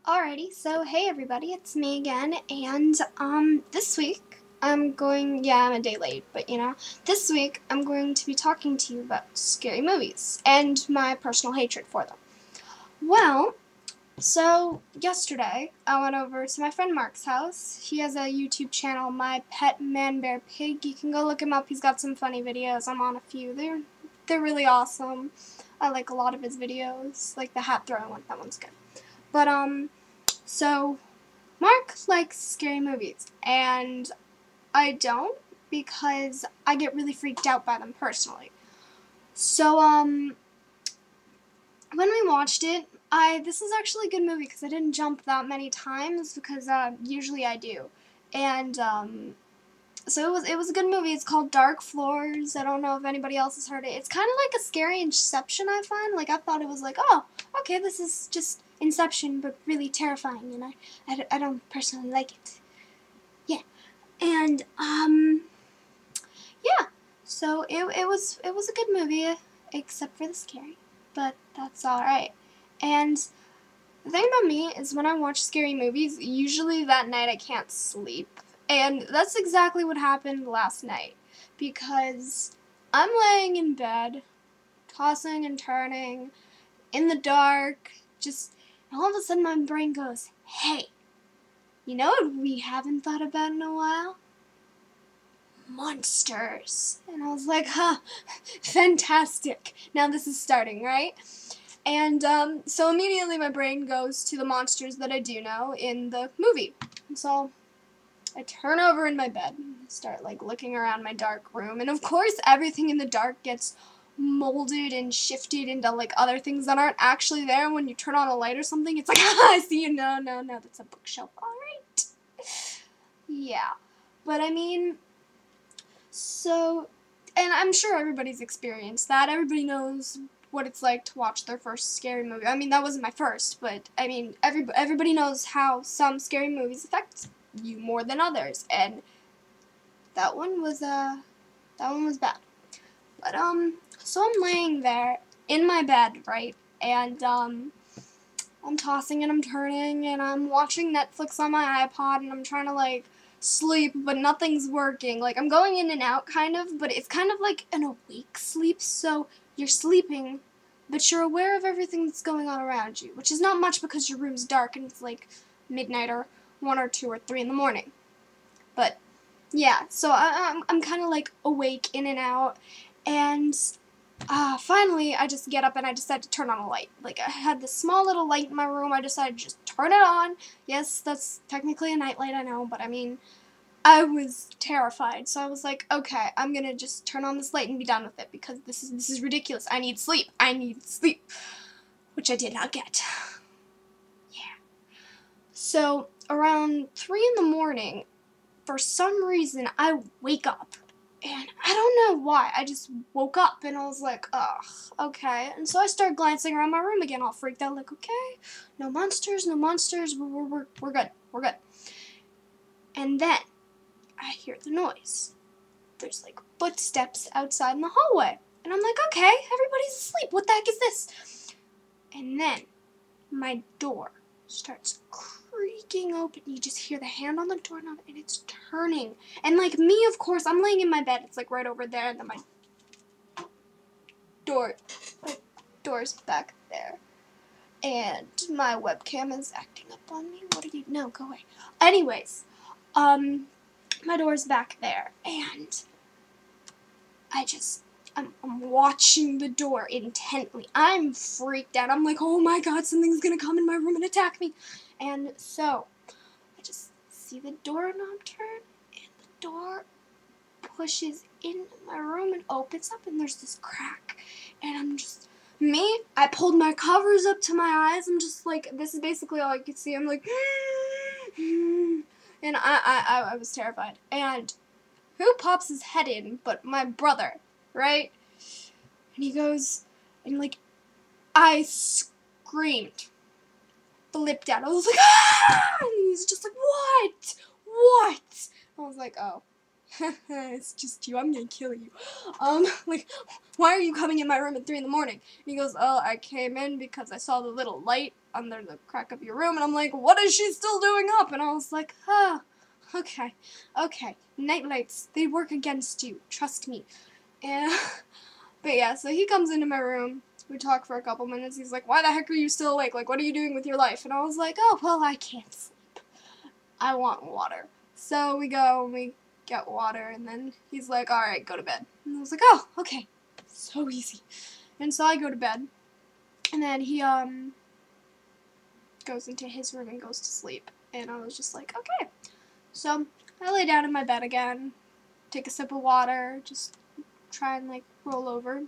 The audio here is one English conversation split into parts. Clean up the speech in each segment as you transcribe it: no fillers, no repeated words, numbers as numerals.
Alrighty, so hey everybody, it's me again, and this week I'm a day late, but this week I'm going to be talking to you about scary movies and my personal hatred for them. Well, so yesterday I went over to my friend Mark's house. He has a YouTube channel, Mypetmanbearpig. You can go look him up. He's got some funny videos. I'm on a few. They're really awesome. I like a lot of his videos, like the hat throwing one. That one's good. But so Mark likes scary movies, and I don't, because I get really freaked out by them personally. So, when we watched it, this is actually a good movie because I didn't jump that many times, because usually I do. And so it was a good movie. It's called Dark Floors. I don't know if anybody else has heard it. It's kind of like a scary Inception, I find. Like, I thought it was like, oh, okay, this is just Inception, but really terrifying, and I don't personally like it. Yeah. And yeah. So it was a good movie, except for the scary, but that's alright. And the thing about me is, when I watch scary movies, usually that night I can't sleep. And that's exactly what happened last night, because I'm laying in bed, tossing and turning, in the dark, and all of a sudden my brain goes, hey, you know what we haven't thought about in a while? Monsters. And I was like, huh, fantastic. Now this is starting, right? And so immediately my brain goes to the monsters that I do know in the movie. And so I turn over in my bed and start looking around my dark room, and of course everything in the dark gets molded and shifted into other things that aren't actually there. And when you turn on a light or something, it's like, I see you. No, that's a bookshelf. Alright. Yeah. But I mean, so, and I'm sure everybody's experienced that. Everybody knows what it's like to watch their first scary movie. I mean, that wasn't my first, but I mean, everybody knows how some scary movies affect you more than others, and that one was bad. But so I'm laying there in my bed, right, and I'm tossing and I'm turning, and I'm watching Netflix on my iPod, and I'm trying to sleep, but nothing's working. I'm going in and out kind of, but it's kind of like an awake sleep. So you're sleeping, but you're aware of everything that's going on around you, which is not much because your room's dark and it's midnight or 1 or 2 or 3 in the morning. But yeah, so I'm kind of awake in and out, and finally I just get up and I decide to turn on a light. I had this small little light in my room. I decided to just turn it on. Yes, that's technically a nightlight, I know, but I mean, I was terrified. So I was like, okay, I'm gonna just turn on this light and be done with it, because this is ridiculous. I need sleep. Which I did not get. Yeah. So around 3 in the morning, for some reason, I wake up, and I don't know why. I just woke up, and I was like, ugh, okay. And so I started glancing around my room again, all freaked out, okay, no monsters, we're good. And then I hear the noise. There's footsteps outside in the hallway, and I'm like, okay, everybody's asleep. What the heck is this? And then my door starts creaking open. You just hear the hand on the doorknob, and it's turning. And me, of course, I'm laying in my bed. It's right over there, and then my door's back there. And my webcam is acting up on me. No, go away. Anyways, my door's back there, and I'm watching the door intently. I'm freaked out. I'm like, oh my god, something's gonna come in my room and attack me. And so I just see the doorknob turn, and the door pushes into my room and opens up, and there's this crack. And I pulled my covers up to my eyes. I'm just this is basically all I could see. I'm like, and I was terrified. And who pops his head in but my brother, right? And he goes, and I screamed, flipped out. I was like, ah! And he's just like, what? I was like, oh, it's just you. I'm gonna kill you. Why are you coming in my room at 3 in the morning? And he goes, oh, I came in because I saw the little light under the crack of your room, and I'm like, what is she still doing up? And I was like, oh, okay, night lights, they work against you, trust me. And, but yeah, so he comes into my room, we talk for a couple minutes, he's like, why the heck are you still awake? Like, what are you doing with your life? And I was like, oh, well, I can't sleep. I want water. So we go and we get water, and then he's like, alright, go to bed. And I was like, oh, okay, so easy. And so I go to bed, and then he, goes into his room and goes to sleep. And I was just like, okay. So I lay down in my bed again, take a sip of water, just try and like roll over.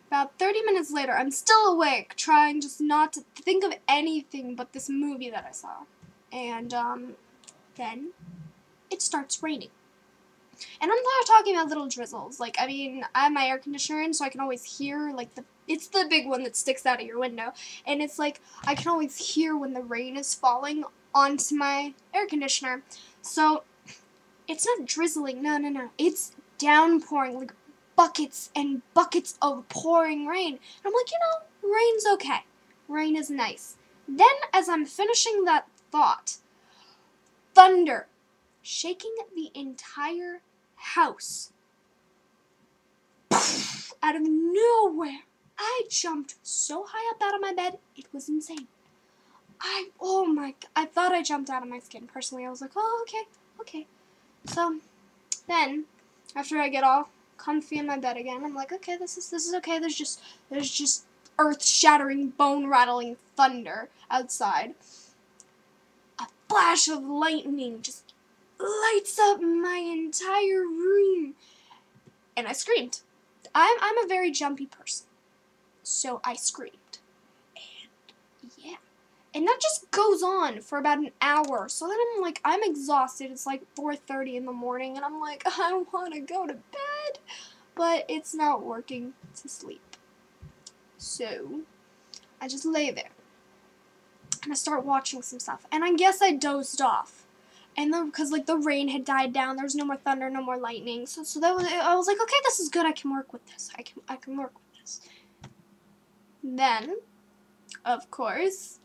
About 30 minutes later, I'm still awake, trying just not to think of anything but this movie that I saw. And then it starts raining. And I'm not talking about little drizzles. Like, I mean, I have my air conditioner in, so I can always hear, like, it's the big one that sticks out of your window. And it's like, I can always hear when the rain is falling onto my air conditioner. So, it's not drizzling, no. It's downpouring, like, buckets and buckets of pouring rain. And I'm like, you know, rain's okay. Rain is nice. Then, as I'm finishing that thought, thunder, shaking the entire house. Out of nowhere, I jumped so high up out of my bed, it was insane. Oh my, I thought I jumped out of my skin. Personally, I was like, oh, okay. So, then, after I get all comfy in my bed again, I'm like, okay, this is okay. There's just earth-shattering, bone-rattling thunder outside. A flash of lightning just lights up my entire room. And I screamed. I'm a very jumpy person. So I screamed. And yeah. And that just goes on for about an hour. So then I'm exhausted. It's like 4:30 in the morning. And I'm like, I want to go to bed. But it's not working to sleep. So I just lay there. And I start watching some stuff. And I guess I dozed off. And then, because, like, the rain had died down, there was no more thunder, no more lightning. So that was, I was like, okay, this is good, I can work with this. I can work with this. Then, of course,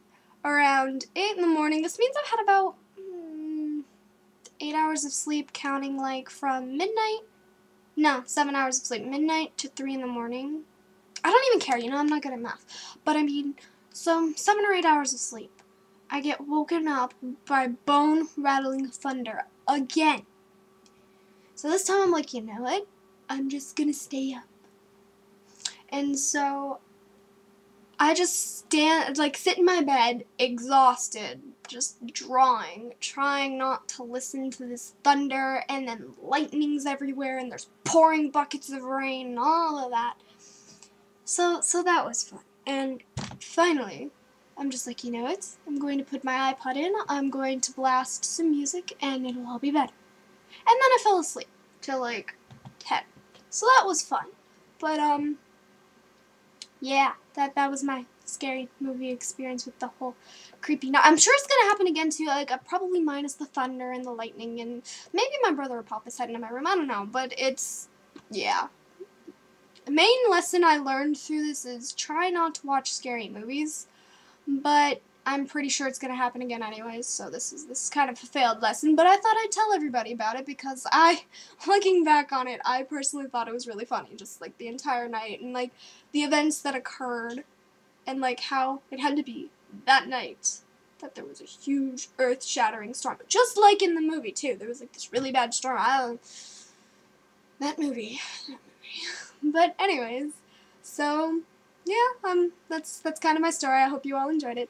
around 8 in the morning, this means I've had about 8 hours of sleep, counting, like, from midnight. No, 7 hours of sleep. Midnight to 3 in the morning. I don't even care, you know, I'm not good at math. But, I mean, so 7 or 8 hours of sleep. I get woken up by bone-rattling thunder again. So this time I'm like, you know what? I'm just gonna stay up. And so I just sit in my bed, exhausted, just drawing, trying not to listen to this thunder, and then lightning's everywhere, and there's pouring buckets of rain, and all of that. So that was fun. And finally, I'm just like, you know what? I'm going to put my iPod in, I'm going to blast some music, and it'll all be better. And then I fell asleep till like 10. So that was fun. But, yeah, that was my scary movie experience with the whole creepy night. I'm sure it's gonna happen again too, like, probably minus the thunder and the lightning, and maybe my brother will pop his head into my room, I don't know, but it's, yeah. The main lesson I learned through this is try not to watch scary movies. But I'm pretty sure it's gonna happen again anyways, so this is kind of a failed lesson, but I thought I'd tell everybody about it because looking back on it, I personally thought it was really funny, just like the entire night, and like the events that occurred, and like how it had to be that night that there was a huge earth-shattering storm, just like in the movie too. There was like this really bad storm. That movie. But anyways, so yeah, that's kind of my story. I hope you all enjoyed it.